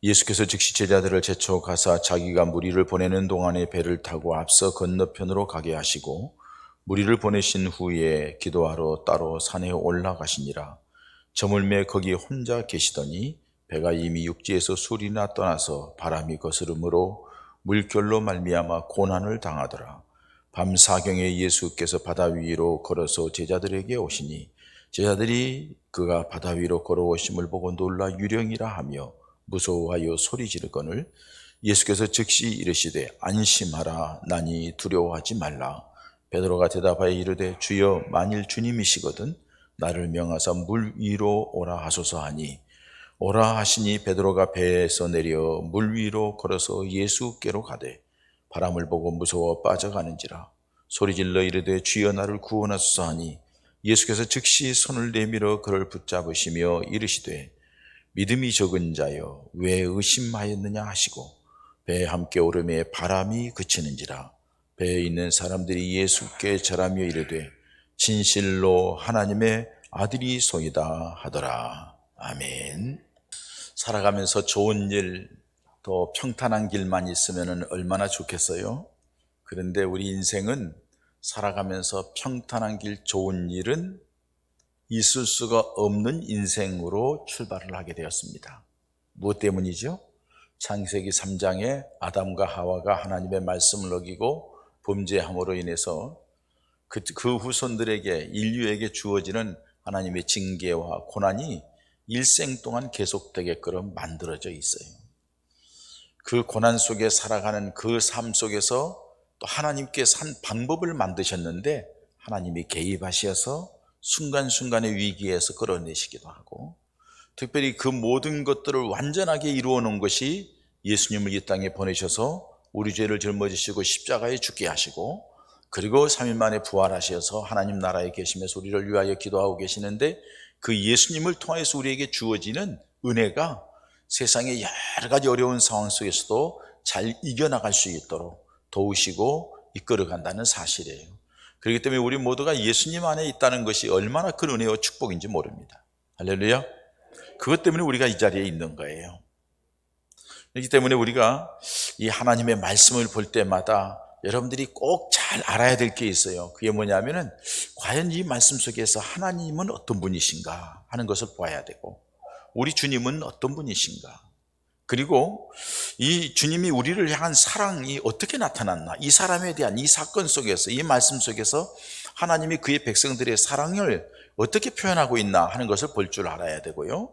예수께서 즉시 제자들을 제쳐 가사 자기가 무리를 보내는 동안에 배를 타고 앞서 건너편으로 가게 하시고 무리를 보내신 후에 기도하러 따로 산에 올라가시니라. 저물매 거기 혼자 계시더니 배가 이미 육지에서 술이나 떠나서 바람이 거스름으로 물결로 말미암아 고난을 당하더라. 밤 사경에 예수께서 바다 위로 걸어서 제자들에게 오시니 제자들이 그가 바다 위로 걸어오심을 보고 놀라 유령이라 하며 무서워하여 소리 지르거늘 예수께서 즉시 이르시되 안심하라 나니 두려워하지 말라. 베드로가 대답하여 이르되 주여 만일 주님이시거든 나를 명하사 물 위로 오라 하소서 하니 오라 하시니 베드로가 배에서 내려 물 위로 걸어서 예수께로 가되 바람을 보고 무서워 빠져가는지라. 소리질러 이르되 주여 나를 구원하소서 하니 예수께서 즉시 손을 내밀어 그를 붙잡으시며 이르시되 믿음이 적은 자여 왜 의심하였느냐 하시고 배에 함께 오르매 바람이 그치는지라. 배에 있는 사람들이 예수께 절하며 이르되 진실로 하나님의 아들이 소이다 하더라. 아멘. 살아가면서 좋은 일, 또 평탄한 길만 있으면 얼마나 좋겠어요? 그런데 우리 인생은 살아가면서 평탄한 길, 좋은 일은 있을 수가 없는 인생으로 출발을 하게 되었습니다. 무엇 때문이죠? 창세기 3장에 아담과 하와가 하나님의 말씀을 어기고 범죄함으로 인해서 그 후손들에게, 인류에게 주어지는 하나님의 징계와 고난이 일생 동안 계속되게끔 만들어져 있어요. 그 고난 속에 살아가는 그 삶 속에서 또 하나님께서 한 방법을 만드셨는데 하나님이 개입하셔서 순간순간의 위기에서 끌어내시기도 하고, 특별히 그 모든 것들을 완전하게 이루어 놓은 것이 예수님을 이 땅에 보내셔서 우리 죄를 짊어지시고 십자가에 죽게 하시고, 그리고 3일 만에 부활하셔서 하나님 나라에 계시면서 우리를 위하여 기도하고 계시는데, 그 예수님을 통해서 우리에게 주어지는 은혜가 세상의 여러 가지 어려운 상황 속에서도 잘 이겨나갈 수 있도록 도우시고 이끌어간다는 사실이에요. 그렇기 때문에 우리 모두가 예수님 안에 있다는 것이 얼마나 큰 은혜와 축복인지 모릅니다. 할렐루야. 그것 때문에 우리가 이 자리에 있는 거예요. 그렇기 때문에 우리가 이 하나님의 말씀을 볼 때마다 여러분들이 꼭 잘 알아야 될 게 있어요. 그게 뭐냐면은 과연 이 말씀 속에서 하나님은 어떤 분이신가 하는 것을 봐야 되고, 우리 주님은 어떤 분이신가, 그리고 이 주님이 우리를 향한 사랑이 어떻게 나타났나, 이 사람에 대한 이 사건 속에서, 이 말씀 속에서 하나님이 그의 백성들의 사랑을 어떻게 표현하고 있나 하는 것을 볼 줄 알아야 되고요.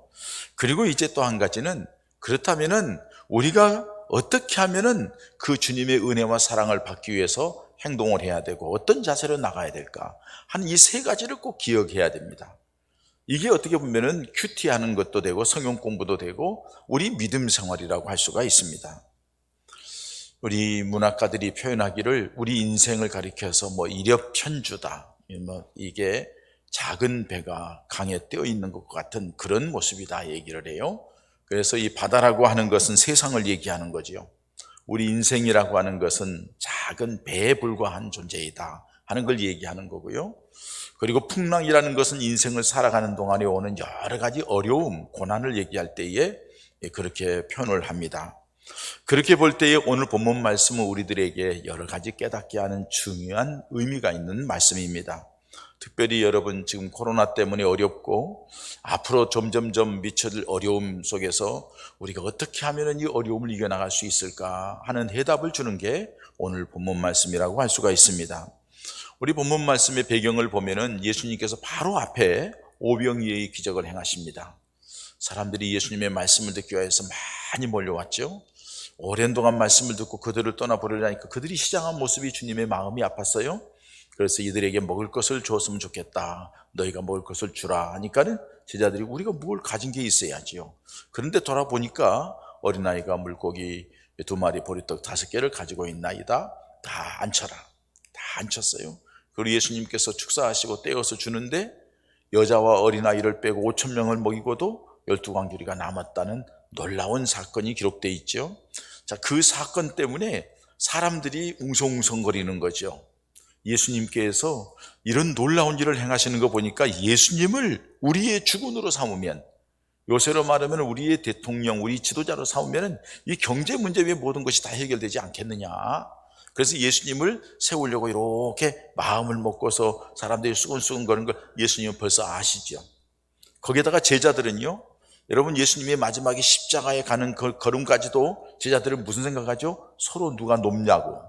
그리고 이제 또 한 가지는, 그렇다면은 우리가 어떻게 하면은 그 주님의 은혜와 사랑을 받기 위해서 행동을 해야 되고 어떤 자세로 나가야 될까 하는 이 세 가지를 꼭 기억해야 됩니다. 이게 어떻게 보면은 큐티하는 것도 되고 성경 공부도 되고 우리 믿음 생활이라고 할 수가 있습니다. 우리 문학가들이 표현하기를 우리 인생을 가리켜서 이력편주다, 이게 작은 배가 강에 떼어 있는 것과 같은 그런 모습이다 얘기를 해요. 그래서 이 바다라고 하는 것은 세상을 얘기하는 거지요. 우리 인생이라고 하는 것은 작은 배에 불과한 존재이다 하는 걸 얘기하는 거고요. 그리고 풍랑이라는 것은 인생을 살아가는 동안에 오는 여러 가지 어려움, 고난을 얘기할 때에 그렇게 표현을 합니다. 그렇게 볼 때에 오늘 본문 말씀은 우리들에게 여러 가지 깨닫게 하는 중요한 의미가 있는 말씀입니다. 특별히 여러분 지금 코로나 때문에 어렵고 앞으로 점점점 미쳐질 어려움 속에서 우리가 어떻게 하면 이 어려움을 이겨나갈 수 있을까 하는 해답을 주는 게 오늘 본문 말씀이라고 할 수가 있습니다. 우리 본문 말씀의 배경을 보면은 예수님께서 바로 앞에 오병이어의 기적을 행하십니다. 사람들이 예수님의 말씀을 듣기 위해서 많이 몰려왔죠. 오랜 동안 말씀을 듣고 그들을 떠나보려니까 그들이 시장한 모습이 주님의 마음이 아팠어요. 그래서 이들에게 먹을 것을 줬으면 좋겠다, 너희가 먹을 것을 주라 하니까는 제자들이 우리가 뭘 가진 게 있어야지요. 그런데 돌아보니까 어린아이가 물고기 2마리, 보리떡 5개를 가지고 있나이다. 다 앉혀라. 다 앉혔어요. 그리고 예수님께서 축사하시고 떼어서 주는데 여자와 어린아이를 빼고 5,000명을 먹이고도 12광주리가 남았다는 놀라운 사건이 기록되어 있죠. 자, 그 사건 때문에 사람들이 웅성웅성거리는 거죠. 예수님께서 이런 놀라운 일을 행하시는 거 보니까 예수님을 우리의 주군으로 삼으면 요새로 말하면 우리의 대통령, 우리 지도자로 삼으면 이 경제 문제 위에 모든 것이 다 해결되지 않겠느냐. 그래서 예수님을 세우려고 이렇게 마음을 먹고서 사람들이 수근수근거리는 걸 예수님은 벌써 아시죠. 거기에다가 제자들은요, 여러분 예수님의 마지막에 십자가에 가는 걸음까지도 제자들은 무슨 생각하죠? 서로 누가 높냐고,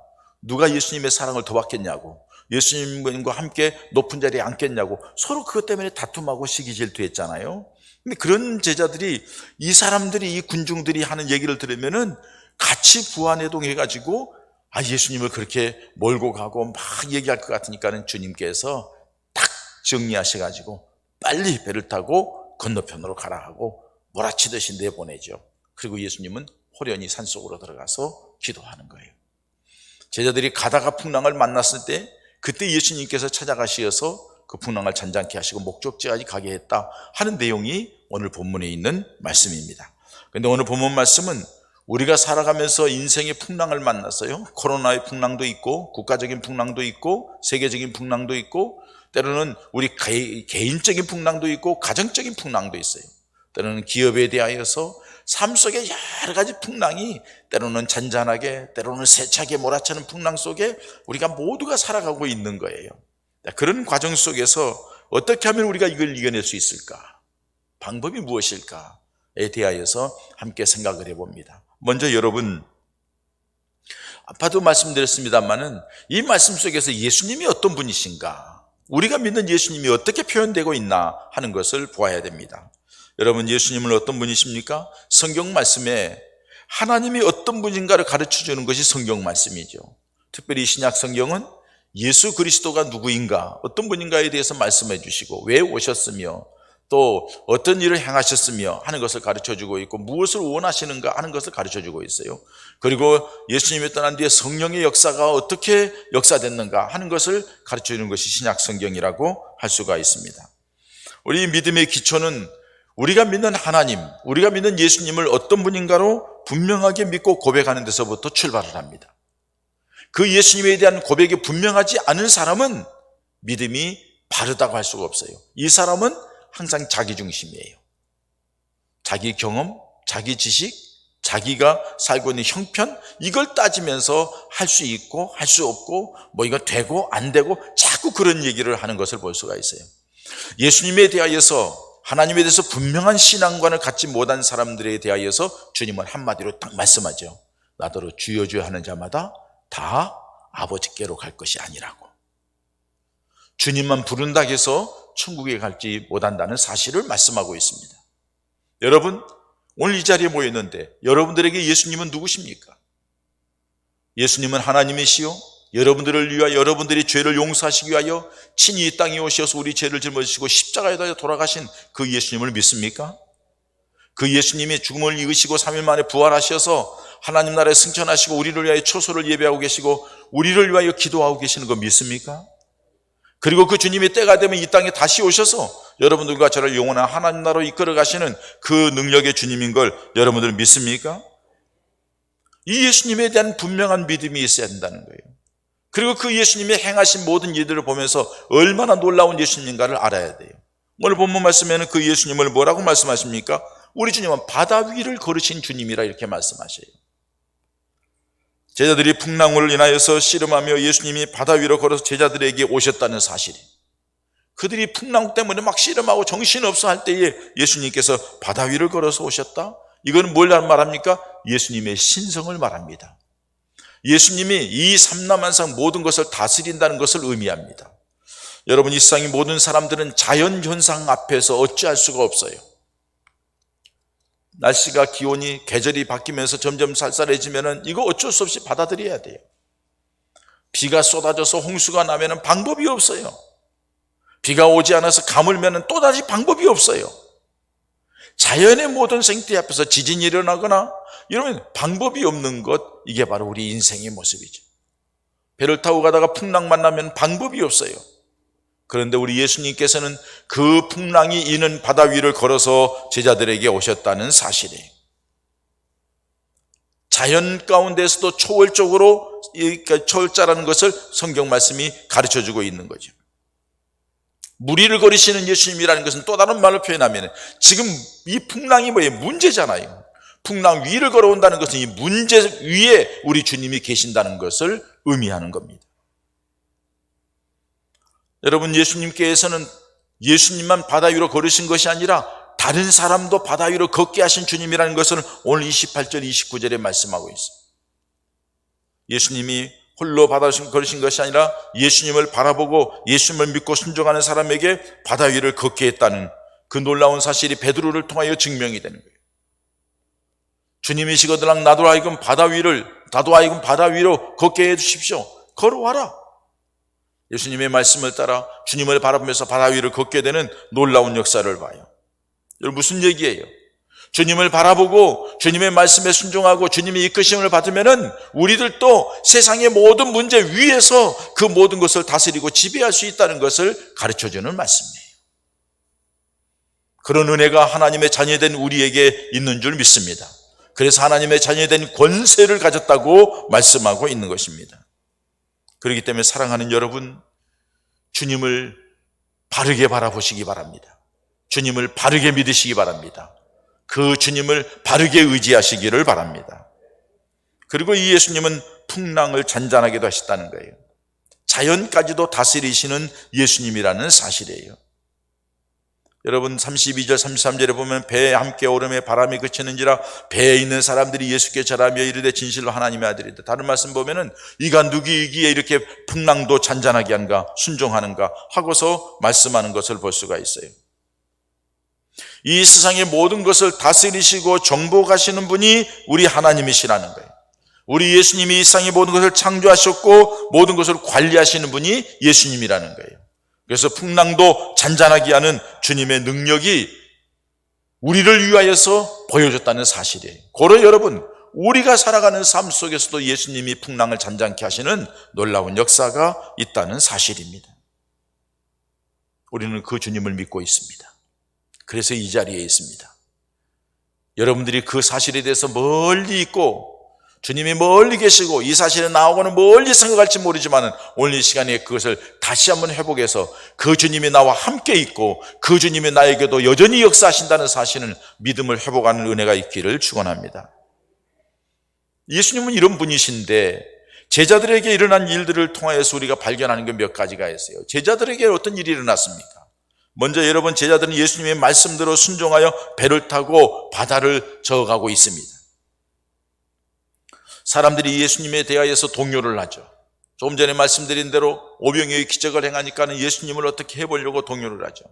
누가 예수님의 사랑을 더 받겠냐고, 예수님과 함께 높은 자리에 앉겠냐고, 서로 그것 때문에 다툼하고 시기질투했잖아요. 근데 그런 제자들이 이 사람들이, 이 군중들이 하는 얘기를 들으면은 같이 부안해동해가지고 예수님을 그렇게 몰고 가고 막 얘기할 것 같으니까는 주님께서 딱 정리하셔가지고 빨리 배를 타고 건너편으로 가라 하고 몰아치듯이 내보내죠. 그리고 예수님은 호련히 산속으로 들어가서 기도하는 거예요. 제자들이 가다가 풍랑을 만났을 때 그때 예수님께서 찾아가시어서 그 풍랑을 잔잔케 하시고 목적지까지 가게 했다 하는 내용이 오늘 본문에 있는 말씀입니다. 그런데 오늘 본문 말씀은 우리가 살아가면서 인생의 풍랑을 만났어요. 코로나의 풍랑도 있고 국가적인 풍랑도 있고 세계적인 풍랑도 있고 때로는 우리 개인적인 풍랑도 있고 가정적인 풍랑도 있어요. 때로는 기업에 대하여서 삶 속에 여러 가지 풍랑이 때로는 잔잔하게 때로는 세차게 몰아치는 풍랑 속에 우리가 모두가 살아가고 있는 거예요. 그런 과정 속에서 어떻게 하면 우리가 이걸 이겨낼 수 있을까? 방법이 무엇일까에 대하여서 함께 생각을 해봅니다. 먼저 여러분, 아까도 말씀드렸습니다만은 이 말씀 속에서 예수님이 어떤 분이신가, 우리가 믿는 예수님이 어떻게 표현되고 있나 하는 것을 보아야 됩니다. 여러분, 예수님은 어떤 분이십니까? 성경 말씀에 하나님이 어떤 분인가를 가르쳐 주는 것이 성경 말씀이죠. 특별히 신약 성경은 예수 그리스도가 누구인가, 어떤 분인가에 대해서 말씀해 주시고 왜 오셨으며 또 어떤 일을 행하셨으며 하는 것을 가르쳐주고 있고 무엇을 원하시는가 하는 것을 가르쳐주고 있어요. 그리고 예수님이 떠난 뒤에 성령의 역사가 어떻게 역사됐는가 하는 것을 가르쳐주는 것이 신약 성경이라고 할 수가 있습니다. 우리 믿음의 기초는 우리가 믿는 하나님, 우리가 믿는 예수님을 어떤 분인가로 분명하게 믿고 고백하는 데서부터 출발을 합니다. 그 예수님에 대한 고백이 분명하지 않은 사람은 믿음이 바르다고 할 수가 없어요. 이 사람은 항상 자기 중심이에요. 자기 경험, 자기 지식, 자기가 살고 있는 형편, 이걸 따지면서 할 수 있고 할 수 없고 뭐 이거 되고 안 되고 자꾸 그런 얘기를 하는 것을 볼 수가 있어요. 예수님에 대하여서, 하나님에 대해서 분명한 신앙관을 갖지 못한 사람들에 대하여서 주님은 한마디로 딱 말씀하죠. 나더러 주여 주여 하는 자마다 다 아버지께로 갈 것이 아니라고. 주님만 부른다 해서 천국에 갈지 못한다는 사실을 말씀하고 있습니다. 여러분, 오늘 이 자리에 모였는데 여러분들에게 예수님은 누구십니까? 예수님은 하나님이시요, 여러분들을 위하여, 여러분들이 죄를 용서하시기 위하여 친히 이 땅에 오셔서 우리 죄를 짊어지시고 십자가에 달려 돌아가신 그 예수님을 믿습니까? 그 예수님이 죽음을 이기시고 3일 만에 부활하셔서 하나님 나라에 승천하시고 우리를 위하여 초소를 예배하고 계시고 우리를 위하여 기도하고 계시는 거 믿습니까? 그리고 그 주님의 때가 되면 이 땅에 다시 오셔서 여러분들과 저를 영원한 하나님 나라로 이끌어 가시는 그 능력의 주님인 걸 여러분들 믿습니까? 이 예수님에 대한 분명한 믿음이 있어야 된다는 거예요. 그리고 그 예수님이 행하신 모든 일들을 보면서 얼마나 놀라운 예수님인가를 알아야 돼요. 오늘 본문 말씀에는 그 예수님을 뭐라고 말씀하십니까? 우리 주님은 바다 위를 걸으신 주님이라 이렇게 말씀하셔요. 제자들이 풍랑으로 인하여서 씨름하며 예수님이 바다 위로 걸어서 제자들에게 오셨다는 사실이, 그들이 풍랑 때문에 막 씨름하고 정신없어 할 때에 예수님께서 바다 위를 걸어서 오셨다? 이건 뭘 말합니까? 예수님의 신성을 말합니다. 예수님이 이 삼라만상 모든 것을 다스린다는 것을 의미합니다. 여러분, 이 세상의 모든 사람들은 자연현상 앞에서 어찌할 수가 없어요. 날씨가, 기온이, 계절이 바뀌면서 점점 쌀쌀해지면 이거 어쩔 수 없이 받아들여야 돼요. 비가 쏟아져서 홍수가 나면 방법이 없어요. 비가 오지 않아서 가물면 또다시 방법이 없어요. 자연의 모든 생태 앞에서 지진이 일어나거나 이러면 방법이 없는 것, 이게 바로 우리 인생의 모습이죠. 배를 타고 가다가 풍랑 만나면 방법이 없어요. 그런데 우리 예수님께서는 그 풍랑이 이는 바다 위를 걸어서 제자들에게 오셨다는 사실이에요. 자연 가운데서도 초월적으로 초월자라는 것을 성경 말씀이 가르쳐주고 있는 거죠. 무리를 걸으시는 예수님이라는 것은 또 다른 말로 표현하면 지금 이 풍랑이 뭐예요? 문제잖아요. 풍랑 위를 걸어온다는 것은 이 문제 위에 우리 주님이 계신다는 것을 의미하는 겁니다. 여러분, 예수님께서는 예수님만 바다 위로 걸으신 것이 아니라 다른 사람도 바다 위로 걷게 하신 주님이라는 것을 오늘 28절, 29절에 말씀하고 있어요. 예수님이 홀로 바다 위로 걸으신 것이 아니라 예수님을 바라보고 예수님을 믿고 순종하는 사람에게 바다 위를 걷게 했다는 그 놀라운 사실이 베드로를 통하여 증명이 되는 거예요. 주님이시거들랑 나도 하여금 바다 위로 걷게 해 주십시오. 걸어와라. 예수님의 말씀을 따라 주님을 바라보면서 바다 위를 걷게 되는 놀라운 역사를 봐요. 여러분, 무슨 얘기예요? 주님을 바라보고 주님의 말씀에 순종하고 주님의 이끄심을 받으면은 우리들도 세상의 모든 문제 위에서 그 모든 것을 다스리고 지배할 수 있다는 것을 가르쳐주는 말씀이에요. 그런 은혜가 하나님의 자녀된 우리에게 있는 줄 믿습니다. 그래서 하나님의 자녀된 권세를 가졌다고 말씀하고 있는 것입니다. 그렇기 때문에 사랑하는 여러분, 주님을 바르게 바라보시기 바랍니다. 주님을 바르게 믿으시기 바랍니다. 그 주님을 바르게 의지하시기를 바랍니다. 그리고 이 예수님은 풍랑을 잔잔하게도 하셨다는 거예요. 자연까지도 다스리시는 예수님이라는 사실이에요. 여러분, 32절 33절에 보면 배에 함께 오름에 바람이 그치는지라 배에 있는 사람들이 예수께 절하며 이르되 진실로 하나님의 아들이다. 다른 말씀 보면은 이가 누구이기에 이렇게 풍랑도 잔잔하게 한가 순종하는가 하고서 말씀하는 것을 볼 수가 있어요. 이 세상의 모든 것을 다스리시고 정복하시는 분이 우리 하나님이시라는 거예요. 우리 예수님이 이 세상의 모든 것을 창조하셨고 모든 것을 관리하시는 분이 예수님이라는 거예요. 그래서 풍랑도 잔잔하게 하는 주님의 능력이 우리를 위하여서 보여줬다는 사실이에요. 고로 여러분, 우리가 살아가는 삶 속에서도 예수님이 풍랑을 잔잔케 하시는 놀라운 역사가 있다는 사실입니다. 우리는 그 주님을 믿고 있습니다. 그래서 이 자리에 있습니다. 여러분들이 그 사실에 대해서 멀리 있고 주님이 멀리 계시고 이 사실에 나하고는 멀리 생각할지 모르지만 오늘 이 시간에 그것을 다시 한번 회복해서 그 주님이 나와 함께 있고 그 주님이 나에게도 여전히 역사하신다는 사실을 믿음을 회복하는 은혜가 있기를 축원합니다. 예수님은 이런 분이신데 제자들에게 일어난 일들을 통하여서 우리가 발견하는 게 몇 가지가 있어요. 제자들에게 어떤 일이 일어났습니까? 먼저 여러분, 제자들은 예수님의 말씀대로 순종하여 배를 타고 바다를 저어가고 있습니다. 사람들이 예수님에 대하여서 동요를 하죠. 조금 전에 말씀드린 대로 오병이어의 기적을 행하니까는 예수님을 어떻게 해보려고 동요를 하죠.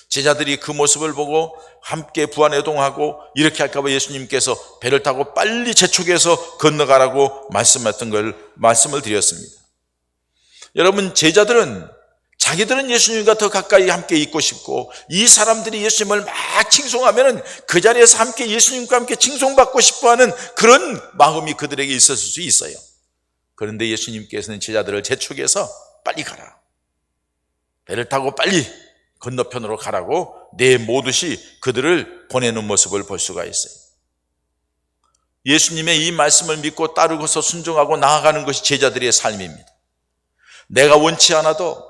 제자들이 그 모습을 보고 함께 부안해동하고 이렇게 할까봐 예수님께서 배를 타고 빨리 재촉해서 건너가라고 말씀을 드렸습니다. 여러분, 제자들은 자기들은 예수님과 더 가까이 함께 있고 싶고 이 사람들이 예수님을 막 칭송하면 그 자리에서 함께 예수님과 함께 칭송받고 싶어하는 그런 마음이 그들에게 있었을 수 있어요. 그런데 예수님께서는 제자들을 재촉해서 빨리 가라, 배를 타고 빨리 건너편으로 가라고 내모듯이 그들을 보내는 모습을 볼 수가 있어요. 예수님의 이 말씀을 믿고 따르고서 순종하고 나아가는 것이 제자들의 삶입니다. 내가 원치 않아도,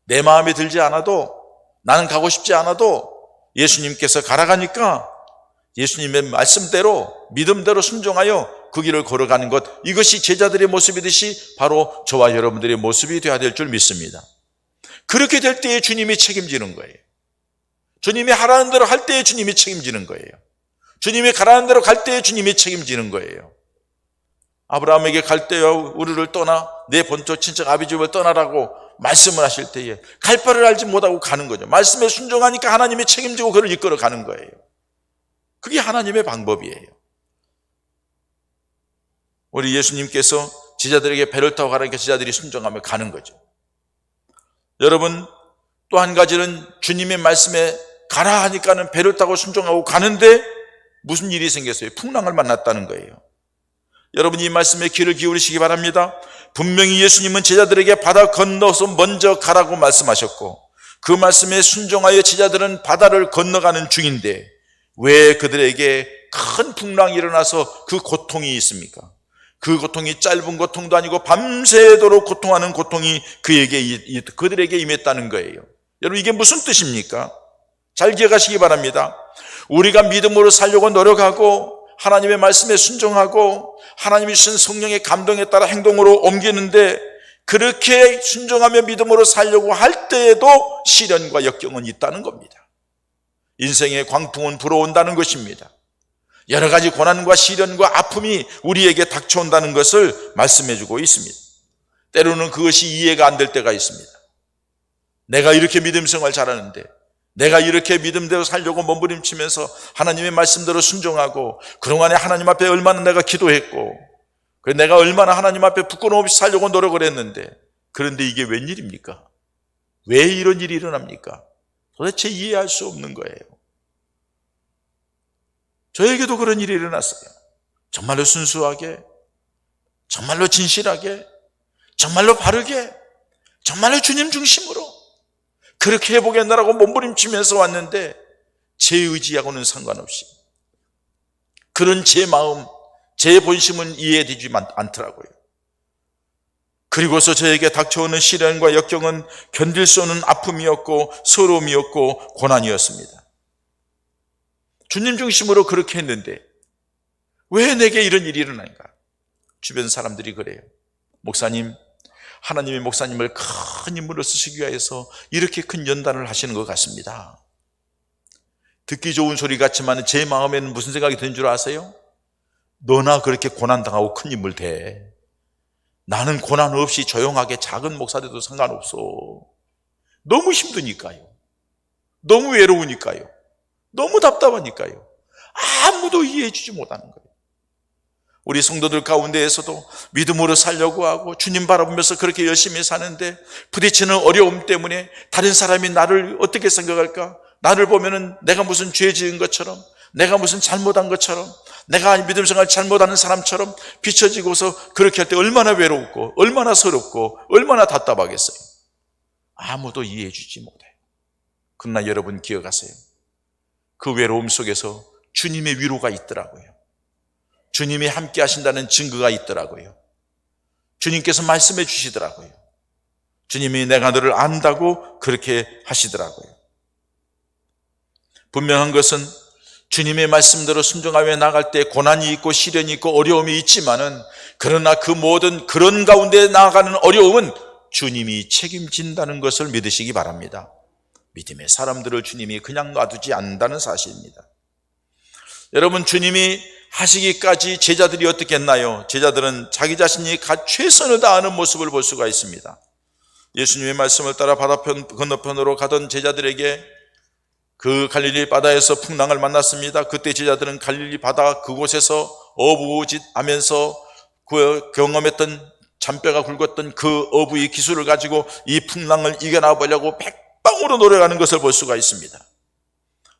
내 마음에 들지 않아도, 나는 가고 싶지 않아도 예수님께서 가라가니까 예수님의 말씀대로 믿음대로 순종하여 그 길을 걸어가는 것, 이것이 제자들의 모습이듯이 바로 저와 여러분들의 모습이 되어야 될 줄 믿습니다. 그렇게 될 때에 주님이 책임지는 거예요. 주님이 하라는 대로 할 때에 주님이 책임지는 거예요. 주님이 가라는 대로 갈 때에 주님이 책임지는 거예요. 아브라함에게 갈 때여 우르를 떠나 내 본토 친척 아비 집을 떠나라고 말씀을 하실 때에 갈 바를 알지 못하고 가는 거죠. 말씀에 순종하니까 하나님이 책임지고 그를 이끌어 가는 거예요. 그게 하나님의 방법이에요. 우리 예수님께서 제자들에게 배를 타고 가라니까 제자들이 순종하며 가는 거죠. 여러분, 또 한 가지는 주님의 말씀에 가라 하니까는 배를 타고 순종하고 가는데 무슨 일이 생겼어요? 풍랑을 만났다는 거예요. 여러분, 이 말씀에 귀를 기울이시기 바랍니다. 분명히 예수님은 제자들에게 바다 건너서 먼저 가라고 말씀하셨고 그 말씀에 순종하여 제자들은 바다를 건너가는 중인데 왜 그들에게 큰 풍랑이 일어나서 그 고통이 있습니까? 그 고통이 짧은 고통도 아니고 밤새도록 고통하는 고통이 그들에게 임했다는 거예요. 여러분, 이게 무슨 뜻입니까? 잘 기억하시기 바랍니다. 우리가 믿음으로 살려고 노력하고 하나님의 말씀에 순종하고 하나님이 주신 성령의 감동에 따라 행동으로 옮기는데, 그렇게 순종하며 믿음으로 살려고 할 때에도 시련과 역경은 있다는 겁니다. 인생의 광풍은 불어온다는 것입니다. 여러 가지 고난과 시련과 아픔이 우리에게 닥쳐온다는 것을 말씀해 주고 있습니다. 때로는 그것이 이해가 안 될 때가 있습니다. 내가 이렇게 믿음 생활 잘하는데, 내가 이렇게 믿음대로 살려고 몸부림치면서 하나님의 말씀대로 순종하고 그동안에 하나님 앞에 얼마나 내가 기도했고, 내가 얼마나 하나님 앞에 부끄러움 없이 살려고 노력을 했는데, 그런데 이게 웬일입니까? 왜 이런 일이 일어납니까? 도대체 이해할 수 없는 거예요. 저에게도 그런 일이 일어났어요. 정말로 순수하게, 정말로 진실하게, 정말로 바르게, 정말로 주님 중심으로 그렇게 해보겠다라고 몸부림치면서 왔는데, 제 의지하고는 상관없이 그런 제 마음, 제 본심은 이해되지 않더라고요. 그리고서 저에게 닥쳐오는 시련과 역경은 견딜 수 없는 아픔이었고 서러움이었고 고난이었습니다. 주님 중심으로 그렇게 했는데 왜 내게 이런 일이 일어나는가? 주변 사람들이 그래요. 목사님, 하나님의 목사님을 큰 인물로 쓰시기 위해서 이렇게 큰 연단을 하시는 것 같습니다. 듣기 좋은 소리 같지만 제 마음에는 무슨 생각이 드는 줄 아세요? 너나 그렇게 고난당하고 큰 인물 돼. 나는 고난 없이 조용하게 작은 목사 돼도 상관없어. 너무 힘드니까요. 너무 외로우니까요. 너무 답답하니까요. 아무도 이해해 주지 못하는 거예요. 우리 성도들 가운데에서도 믿음으로 살려고 하고 주님 바라보면서 그렇게 열심히 사는데 부딪히는 어려움 때문에 다른 사람이 나를 어떻게 생각할까? 나를 보면은 내가 무슨 죄 지은 것처럼, 내가 무슨 잘못한 것처럼, 내가 믿음 생활 잘못하는 사람처럼 비춰지고서 그렇게 할 때 얼마나 외롭고 얼마나 서럽고 얼마나 답답하겠어요. 아무도 이해해 주지 못해요. 그러나 여러분 기억하세요. 그 외로움 속에서 주님의 위로가 있더라고요. 주님이 함께 하신다는 증거가 있더라고요. 주님께서 말씀해 주시더라고요. 주님이 내가 너를 안다고 그렇게 하시더라고요. 분명한 것은 주님의 말씀대로 순종하며 나갈 때 고난이 있고 시련이 있고 어려움이 있지만은, 그러나 그 모든 그런 가운데 나아가는 어려움은 주님이 책임진다는 것을 믿으시기 바랍니다. 믿음의 사람들을 주님이 그냥 놔두지 않는다는 사실입니다. 여러분, 주님이 하시기까지 제자들이 어떻게 했나요? 제자들은 자기 자신이 최선을 다하는 모습을 볼 수가 있습니다. 예수님의 말씀을 따라 바다 건너편으로 가던 제자들에게 그 갈릴리 바다에서 풍랑을 만났습니다. 그때 제자들은 갈릴리 바다 그곳에서 어부짓하면서 그 경험했던 잔뼈가 굵었던 그 어부의 기술을 가지고 이 풍랑을 이겨나 보려고 백방으로 노력하는 것을 볼 수가 있습니다.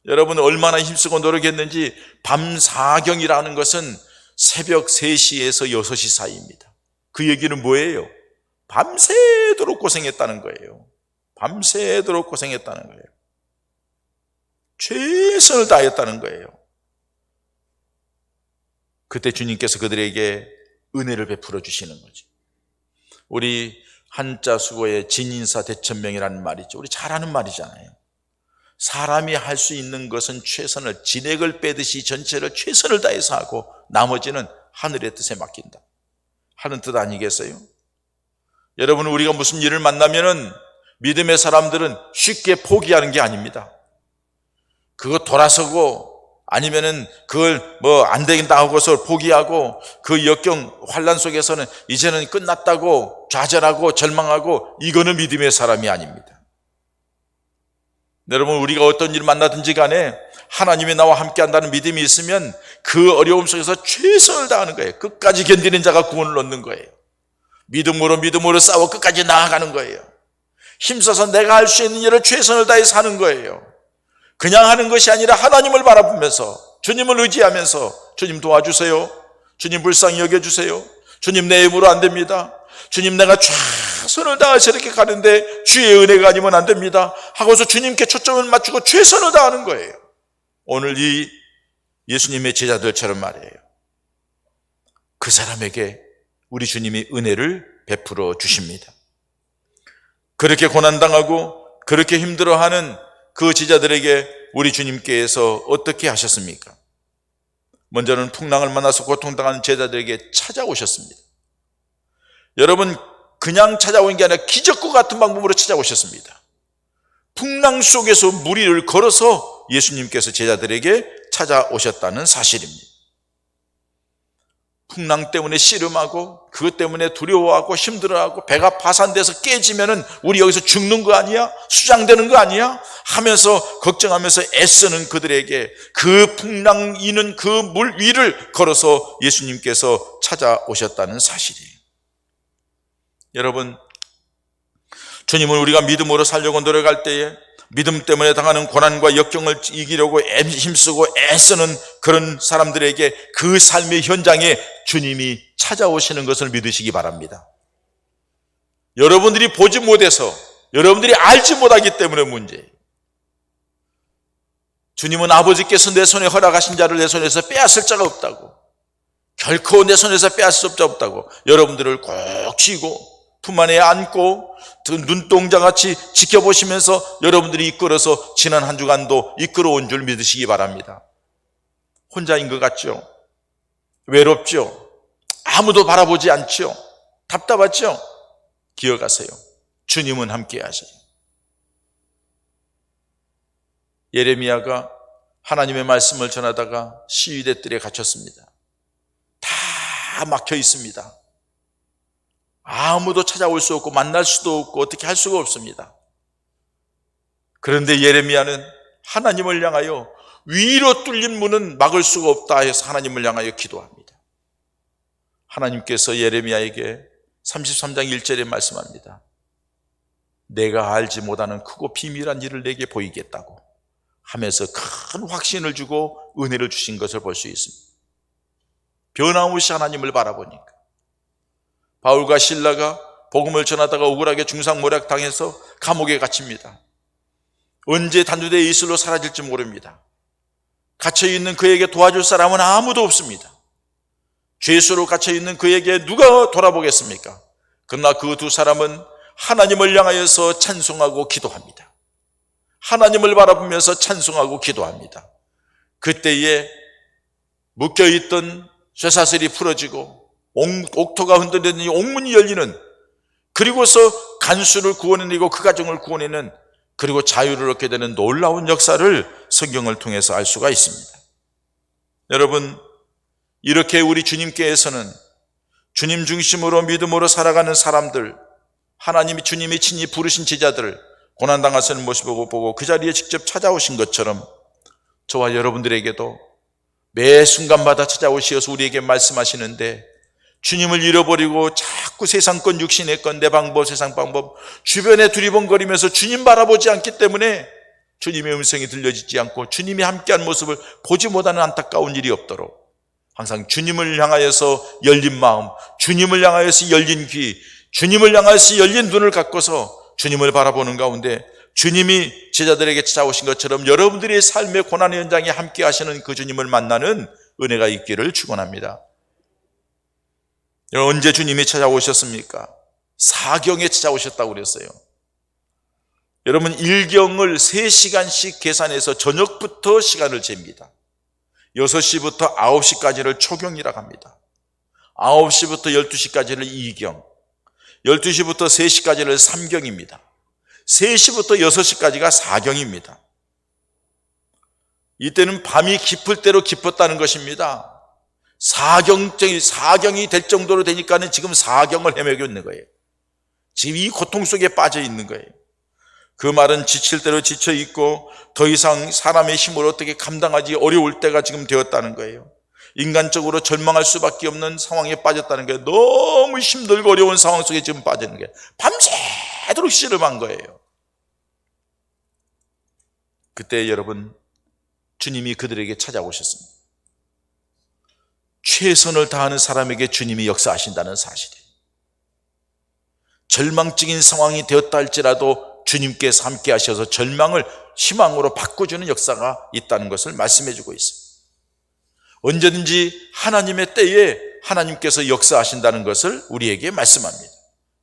여러분, 얼마나 힘쓰고 노력했는지. 밤 사경이라는 것은 새벽 3시에서 6시 사이입니다. 그 얘기는 뭐예요? 밤새도록 고생했다는 거예요. 밤새도록 고생했다는 거예요. 최선을 다했다는 거예요. 그때 주님께서 그들에게 은혜를 베풀어 주시는 거죠. 우리 한자 수고의 진인사 대천명이라는 말이죠. 우리 잘 아는 말이잖아요. 사람이 할 수 있는 것은 최선을, 진액을 빼듯이 전체를 최선을 다해서 하고 나머지는 하늘의 뜻에 맡긴다 하는 뜻 아니겠어요? 여러분, 우리가 무슨 일을 만나면은 믿음의 사람들은 쉽게 포기하는 게 아닙니다. 그거 돌아서고 아니면은 그걸 안 되겠다 하고서 포기하고 그 역경 환난 속에서는 이제는 끝났다고 좌절하고 절망하고, 이거는 믿음의 사람이 아닙니다. 여러분, 우리가 어떤 일을 만나든지 간에 하나님이 나와 함께 한다는 믿음이 있으면 그 어려움 속에서 최선을 다하는 거예요. 끝까지 견디는 자가 구원을 얻는 거예요. 믿음으로 싸워 끝까지 나아가는 거예요. 힘써서 내가 할 수 있는 일을 최선을 다해서 하는 거예요. 그냥 하는 것이 아니라 하나님을 바라보면서, 주님을 의지하면서, 주님 도와주세요, 주님 불쌍히 여겨주세요, 주님 내 힘으로 안 됩니다, 주님 내가 최선을 다해서 이렇게 가는데 주의 은혜가 아니면 안 됩니다 하고서 주님께 초점을 맞추고 최선을 다하는 거예요. 오늘 이 예수님의 제자들처럼 말이에요. 그 사람에게 우리 주님이 은혜를 베풀어 주십니다. 그렇게 고난당하고 그렇게 힘들어하는 그 제자들에게 우리 주님께서 어떻게 하셨습니까? 먼저는 풍랑을 만나서 고통당하는 제자들에게 찾아오셨습니다. 여러분, 그냥 찾아온 게 아니라 기적과 같은 방법으로 찾아오셨습니다. 풍랑 속에서 무리를 걸어서 예수님께서 제자들에게 찾아오셨다는 사실입니다. 풍랑 때문에 씨름하고 그것 때문에 두려워하고 힘들어하고 배가 파산돼서 깨지면은 우리 여기서 죽는 거 아니야? 수장되는 거 아니야? 하면서 걱정하면서 애쓰는 그들에게 그 풍랑 이는 그 물 위를 걸어서 예수님께서 찾아오셨다는 사실이에요. 여러분, 주님은 우리가 믿음으로 살려고 노력할 때에 믿음 때문에 당하는 고난과 역경을 이기려고 힘쓰고 애쓰는 그런 사람들에게 그 삶의 현장에 주님이 찾아오시는 것을 믿으시기 바랍니다. 여러분들이 보지 못해서, 여러분들이 알지 못하기 때문에 문제예요. 주님은 아버지께서 내 손에 허락하신 자를 내 손에서 빼앗을 자가 없다고, 결코 내 손에서 빼앗을 수 없다고 여러분들을 꼭 쥐고 품 안에 안고 눈동자같이 지켜보시면서 여러분들이 이끌어서 지난 한 주간도 이끌어온 줄 믿으시기 바랍니다. 혼자인 것 같죠? 외롭죠? 아무도 바라보지 않죠? 답답하죠? 기억하세요. 주님은 함께 하세요. 예레미야가 하나님의 말씀을 전하다가 시위대들에 갇혔습니다. 다 막혀 있습니다. 아무도 찾아올 수 없고 만날 수도 없고 어떻게 할 수가 없습니다. 그런데 예레미야는 하나님을 향하여 위로 뚫린 문은 막을 수가 없다 해서 하나님을 향하여 기도합니다. 하나님께서 예레미야에게 33장 1절에 말씀합니다. 내가 알지 못하는 크고 비밀한 일을 내게 보이겠다고 하면서 큰 확신을 주고 은혜를 주신 것을 볼 수 있습니다. 변함없이 하나님을 바라보니까 바울과 실라가 복음을 전하다가 억울하게 중상모략당해서 감옥에 갇힙니다. 언제 단두대의 이슬로 사라질지 모릅니다. 갇혀있는 그에게 도와줄 사람은 아무도 없습니다. 죄수로 갇혀있는 그에게 누가 돌아보겠습니까? 그러나 그 두 사람은 하나님을 향하여서 찬송하고 기도합니다. 하나님을 바라보면서 찬송하고 기도합니다. 그때에 묶여있던 쇠사슬이 풀어지고 옥토가 흔들리더니 옥문이 열리는, 그리고서 간수를 구원해내고 그 가정을 구원해내는, 그리고 자유를 얻게 되는 놀라운 역사를 성경을 통해서 알 수가 있습니다. 여러분, 이렇게 우리 주님께서는 주님 중심으로 믿음으로 살아가는 사람들, 하나님이 주님이 친히 부르신 제자들 고난당하시는 모습을 보고 그 자리에 직접 찾아오신 것처럼 저와 여러분들에게도 매 순간마다 찾아오시어서 우리에게 말씀하시는데, 주님을 잃어버리고 자꾸 세상 건, 육신의 건, 내 방법, 세상 방법 주변에 두리번거리면서 주님 바라보지 않기 때문에 주님의 음성이 들려지지 않고 주님이 함께한 모습을 보지 못하는 안타까운 일이 없도록 항상 주님을 향하여서 열린 마음, 주님을 향하여서 열린 귀, 주님을 향하여서 열린 눈을 갖고서 주님을 바라보는 가운데 주님이 제자들에게 찾아오신 것처럼 여러분들의 삶의 고난의 현장에 함께 하시는 그 주님을 만나는 은혜가 있기를 축원합니다. 언제 주님이 찾아오셨습니까? 사경에 찾아오셨다고 그랬어요. 여러분, 일경을 3시간씩 계산해서 저녁부터 시간을 잽니다. 6시부터 9시까지를 초경이라고 합니다. 9시부터 12시까지를 2경, 12시부터 3시까지를 3경입니다. 3시부터 6시까지가 4경입니다. 이때는 밤이 깊을 대로 깊었다는 것입니다. 사경이 될 정도로 되니까는 지금 사경을 헤매고 있는 거예요. 지금 이 고통 속에 빠져 있는 거예요. 그 말은 지칠 대로 지쳐 있고 더 이상 사람의 힘으로 어떻게 감당하지 어려울 때가 지금 되었다는 거예요. 인간적으로 절망할 수밖에 없는 상황에 빠졌다는 거예요. 너무 힘들고 어려운 상황 속에 지금 빠져 있는 거예요. 밤새도록 씨름한 거예요. 그때 여러분, 주님이 그들에게 찾아오셨습니다. 최선을 다하는 사람에게 주님이 역사하신다는 사실이에요. 절망적인 상황이 되었다 할지라도 주님께서 함께 하셔서 절망을 희망으로 바꿔주는 역사가 있다는 것을 말씀해 주고 있어요. 언제든지 하나님의 때에 하나님께서 역사하신다는 것을 우리에게 말씀합니다.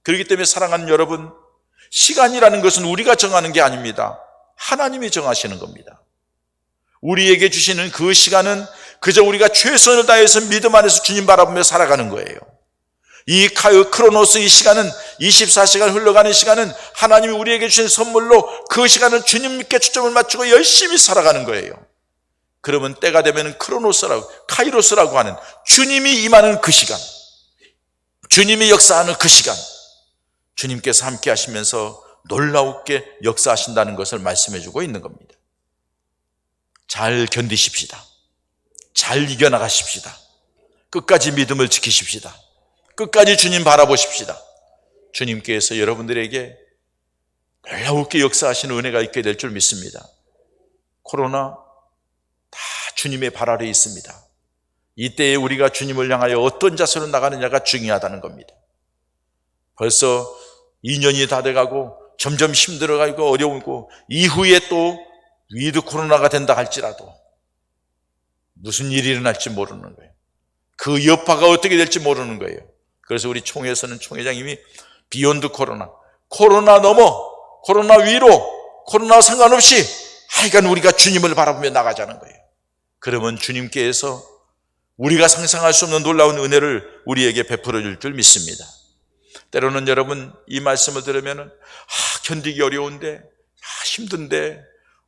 그렇기 때문에 사랑하는 여러분, 시간이라는 것은 우리가 정하는 게 아닙니다. 하나님이 정하시는 겁니다. 우리에게 주시는 그 시간은 그저 우리가 최선을 다해서 믿음 안에서 주님 바라보며 살아가는 거예요. 이 크로노스, 이 시간은 24시간 흘러가는 시간은 하나님이 우리에게 주신 선물로 그 시간을 주님께 초점을 맞추고 열심히 살아가는 거예요. 그러면 때가 되면 크로노스라고, 카이로스라고 하는 주님이 임하는 그 시간, 주님이 역사하는 그 시간, 주님께서 함께 하시면서 놀라우게 역사하신다는 것을 말씀해 주고 있는 겁니다. 잘 견디십시다. 잘 이겨나가십시다. 끝까지 믿음을 지키십시다. 끝까지 주님 바라보십시다. 주님께서 여러분들에게 놀라우게 역사하시는 은혜가 있게 될 줄 믿습니다. 코로나 다 주님의 발 아래에 있습니다. 이때에 우리가 주님을 향하여 어떤 자세로 나가느냐가 중요하다는 겁니다. 벌써 2년이 다 돼가고 점점 힘들어가고 어려우고 이후에 또 위드 코로나가 된다 할지라도 무슨 일이 일어날지 모르는 거예요. 그 여파가 어떻게 될지 모르는 거예요. 그래서 우리 총회에서는 총회장님이 비욘드 코로나, 코로나 넘어, 코로나 위로, 코로나 상관없이 하여간 우리가 주님을 바라보며 나가자는 거예요. 그러면 주님께서 우리가 상상할 수 없는 놀라운 은혜를 우리에게 베풀어 줄 줄 믿습니다. 때로는 여러분 이 말씀을 들으면 견디기 어려운데, 힘든데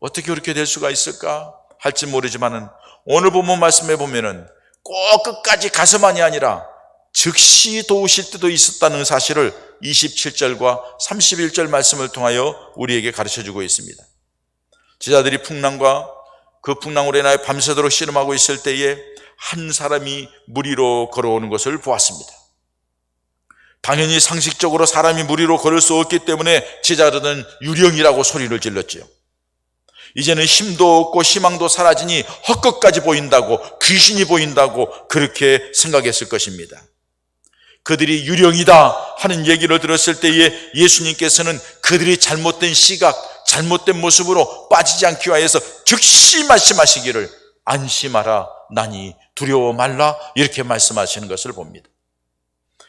어떻게 그렇게 될 수가 있을까 할지 모르지만은 오늘 본문 말씀에 보면은 꼭 끝까지 가서만이 아니라 즉시 도우실 때도 있었다는 사실을 27절과 31절 말씀을 통하여 우리에게 가르쳐주고 있습니다. 제자들이 풍랑과 그 풍랑으로 인하여 밤새도록 씨름하고 있을 때에 한 사람이 물 위로 걸어오는 것을 보았습니다. 당연히 상식적으로 사람이 물 위로 걸을 수 없기 때문에 제자들은 유령이라고 소리를 질렀지요. 이제는 힘도 없고 희망도 사라지니 헛것까지 보인다고, 귀신이 보인다고 그렇게 생각했을 것입니다. 그들이 유령이다 하는 얘기를 들었을 때에 예수님께서는 그들이 잘못된 시각, 잘못된 모습으로 빠지지 않기 위하여서 즉시 말씀하시기를 안심하라, 나니 두려워 말라, 이렇게 말씀하시는 것을 봅니다.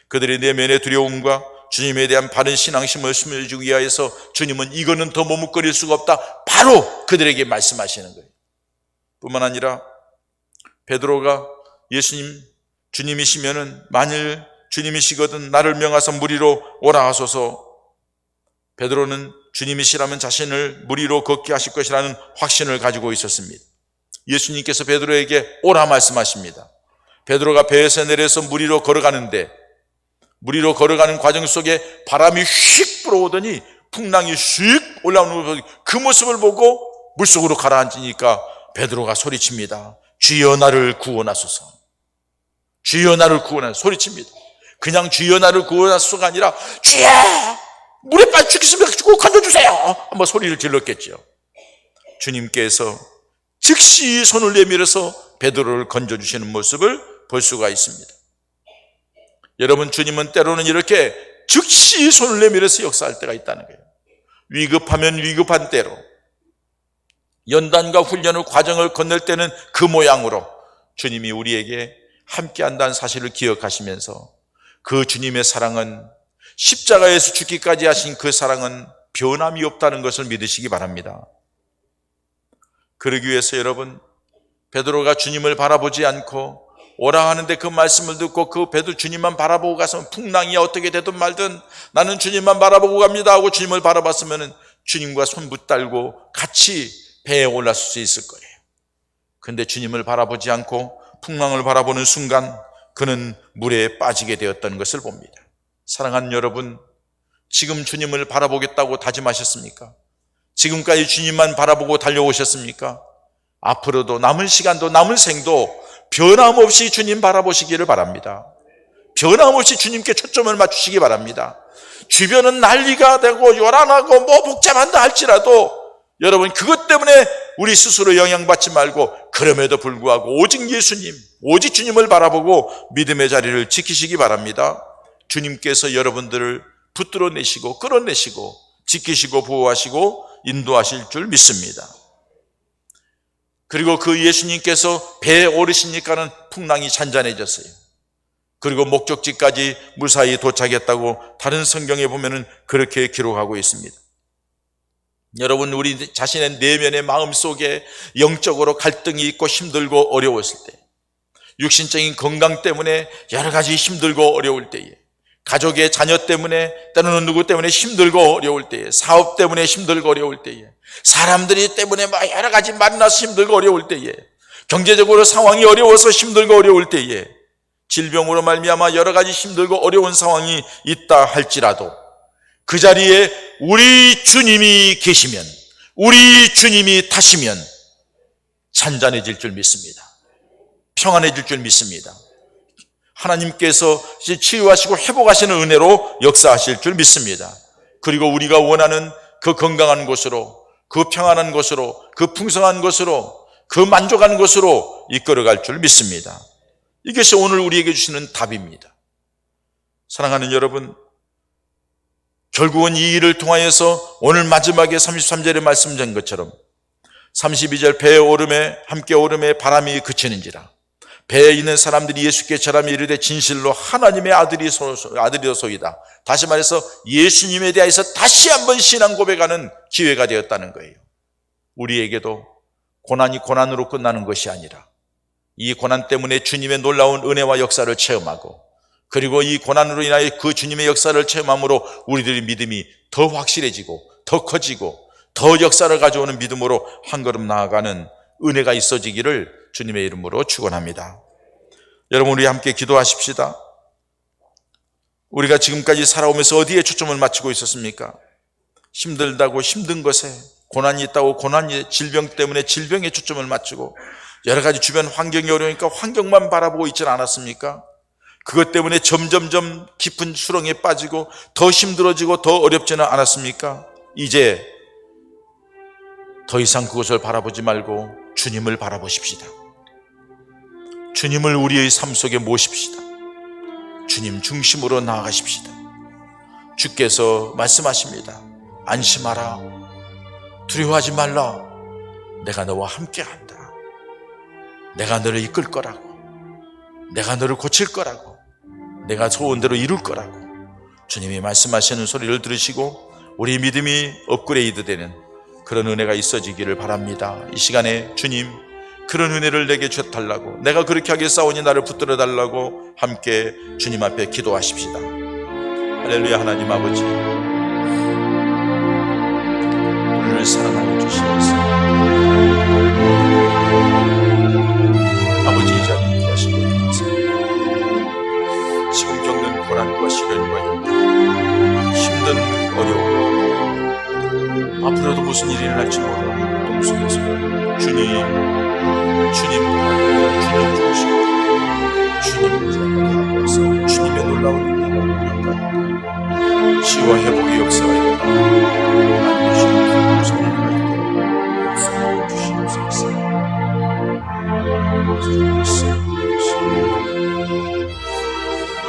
그들의 내면의 두려움과 주님에 대한 바른 신앙심을 심어주기 위하여서 주님은 이거는 더 머뭇거릴 수가 없다, 바로 그들에게 말씀하시는 거예요. 뿐만 아니라 베드로가 예수님, 주님이시면은 만일 주님이시거든 나를 명하사 물 위로 오라 하소서. 베드로는 주님이시라면 자신을 물 위로 걷게 하실 것이라는 확신을 가지고 있었습니다. 예수님께서 베드로에게 오라 말씀하십니다. 베드로가 배에서 내려서 물 위로 걸어가는데, 물 위로 걸어가는 과정 속에 바람이 휙 불어오더니 풍랑이 휙 올라오는 그 모습을 보고 물속으로 가라앉으니까 베드로가 소리칩니다. 주여 나를 구원하소서. 주여 나를 구원하소서 소리칩니다. 그냥 주여 나를 구원하소서가 아니라 주여 물에 빠져 죽겠으면 꼭 건져주세요 한번 소리를 질렀겠죠. 주님께서 즉시 손을 내밀어서 베드로를 건져주시는 모습을 볼 수가 있습니다. 여러분, 주님은 때로는 이렇게 즉시 손을 내밀어서 역사할 때가 있다는 거예요. 위급하면 위급한 때로, 연단과 훈련의 과정을 건널 때는 그 모양으로 주님이 우리에게 함께한다는 사실을 기억하시면서 그 주님의 사랑은, 십자가에서 죽기까지 하신 그 사랑은 변함이 없다는 것을 믿으시기 바랍니다. 그러기 위해서 여러분, 베드로가 주님을 바라보지 않고 오라 하는데 그 말씀을 듣고 그 베드로 주님만 바라보고 가서 풍랑이 어떻게 되든 말든 나는 주님만 바라보고 갑니다 하고 주님을 바라봤으면 주님과 손 붙들고 같이 배에 올랐을 수 있을 거예요. 그런데 주님을 바라보지 않고 풍랑을 바라보는 순간 그는 물에 빠지게 되었다는 것을 봅니다. 사랑하는 여러분, 지금 주님을 바라보겠다고 다짐하셨습니까? 지금까지 주님만 바라보고 달려오셨습니까? 앞으로도 남은 시간도 남은 생도 변함없이 주님 바라보시기를 바랍니다. 변함없이 주님께 초점을 맞추시기 바랍니다. 주변은 난리가 되고 요란하고 복잡한다 할지라도 여러분, 그것 때문에 우리 스스로 영향받지 말고 그럼에도 불구하고 오직 예수님, 오직 주님을 바라보고 믿음의 자리를 지키시기 바랍니다. 주님께서 여러분들을 붙들어내시고 끌어내시고 지키시고 보호하시고 인도하실 줄 믿습니다. 그리고 그 예수님께서 배에 오르시니까는 풍랑이 잔잔해졌어요. 그리고 목적지까지 무사히 도착했다고 다른 성경에 보면은 그렇게 기록하고 있습니다. 여러분, 우리 자신의 내면의 마음 속에 영적으로 갈등이 있고 힘들고 어려웠을 때, 육신적인 건강 때문에 여러 가지 힘들고 어려울 때에, 가족의 자녀 때문에, 때로는 누구 때문에 힘들고 어려울 때에, 사업 때문에 힘들고 어려울 때에, 사람들이 때문에 막 여러 가지 만나서 힘들고 어려울 때에, 경제적으로 상황이 어려워서 힘들고 어려울 때에, 질병으로 말미암아 여러 가지 힘들고 어려운 상황이 있다 할지라도 그 자리에 우리 주님이 계시면, 우리 주님이 타시면 잔잔해질 줄 믿습니다. 평안해질 줄 믿습니다. 하나님께서 치유하시고 회복하시는 은혜로 역사하실 줄 믿습니다. 그리고 우리가 원하는 그 건강한 곳으로, 그 평안한 곳으로, 그 풍성한 곳으로, 그 만족한 곳으로 이끌어갈 줄 믿습니다. 이것이 오늘 우리에게 주시는 답입니다. 사랑하는 여러분, 결국은 이 일을 통하여서 오늘 마지막에 33절에 말씀드린 것처럼 32절 배에 오름에 함께 오름에 바람이 그치는지라, 배에 있는 사람들이 예수께 절하며 이르되 진실로 하나님의 아들이소이다. 다시 말해서 예수님에 대해서 다시 한번 신앙 고백하는 기회가 되었다는 거예요. 우리에게도 고난이 고난으로 끝나는 것이 아니라 이 고난 때문에 주님의 놀라운 은혜와 역사를 체험하고, 그리고 이 고난으로 인하여 그 주님의 역사를 체험함으로 우리들의 믿음이 더 확실해지고 더 커지고 더 역사를 가져오는 믿음으로 한 걸음 나아가는 은혜가 있어지기를 주님의 이름으로 축원합니다. 여러분, 우리 함께 기도하십시다. 우리가 지금까지 살아오면서 어디에 초점을 맞추고 있었습니까? 힘들다고 힘든 것에, 고난이 있다고 고난이, 질병 때문에 질병에 초점을 맞추고, 여러 가지 주변 환경이 어려우니까 환경만 바라보고 있지는 않았습니까? 그것 때문에 점점점 깊은 수렁에 빠지고 더 힘들어지고 더 어렵지는 않았습니까? 이제 더 이상 그것을 바라보지 말고 주님을 바라보십시다. 주님을 우리의 삶 속에 모십시다. 주님 중심으로 나아가십시다. 주께서 말씀하십니다. 안심하라. 두려워하지 말라. 내가 너와 함께한다. 내가 너를 이끌 거라고. 내가 너를 고칠 거라고. 내가 소원대로 이룰 거라고. 주님이 말씀하시는 소리를 들으시고 우리 믿음이 업그레이드 되는 그런 은혜가 있어지기를 바랍니다. 이 시간에 주님, 그런 은혜를 내게 주달라고, 내가 그렇게 하겠사오니 나를 붙들어 달라고 함께 주님 앞에 기도하십시다. 할렐루야. 하나님 아버지, 우리를 사랑하여 주시옵소서. 아버지, 이 자리에 계시고 감사합니다. 지금 겪는 고난과 시련과 힘든 어려움, 앞으로도 무슨 일이 일어날지 모르는 고통 속에서 주님 주시고 주님 자녀들에서 주님의 놀라운 은혜가 우리 가운데 치유와 회복의 역사가 일어나 하나님의 주님 성령을 가지고 역사하여 주시옵소서.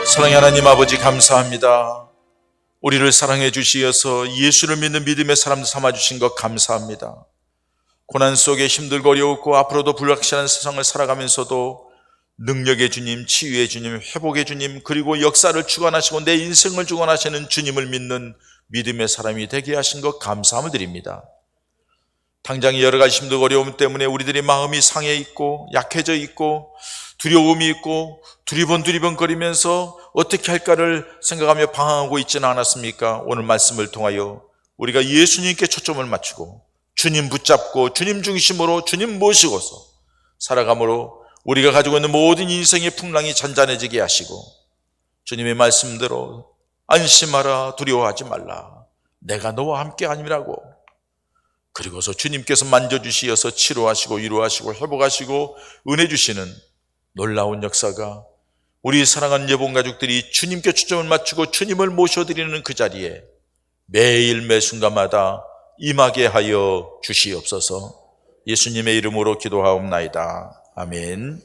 사랑의 하나님 아버지, 감사합니다. 우리를 사랑해 주시어서 예수를 믿는 믿음의 사람들 삼아주신 것 감사합니다. 고난 속에 힘들고 어려웠고 앞으로도 불확실한 세상을 살아가면서도 능력의 주님, 치유의 주님, 회복의 주님, 그리고 역사를 주관하시고 내 인생을 주관하시는 주님을 믿는 믿음의 사람이 되게 하신 것 감사함을 드립니다. 당장 여러 가지 힘들고 어려움 때문에 우리들의 마음이 상해 있고 약해져 있고 두려움이 있고 두리번거리면서 어떻게 할까를 생각하며 방황하고 있지는 않았습니까? 오늘 말씀을 통하여 우리가 예수님께 초점을 맞추고 주님 붙잡고 주님 중심으로 주님 모시고서 살아감으로 우리가 가지고 있는 모든 인생의 풍랑이 잔잔해지게 하시고, 주님의 말씀대로 안심하라, 두려워하지 말라, 내가 너와 함께 아니라고, 그리고서 주님께서 만져주시어서 치료하시고 위로하시고 회복하시고 은혜 주시는 놀라운 역사가 우리 사랑하는 여봉 가족들이 주님께 초점을 맞추고 주님을 모셔드리는 그 자리에 매일 매 순간마다 임하게 하여 주시옵소서. 예수님의 이름으로 기도하옵나이다. 아멘.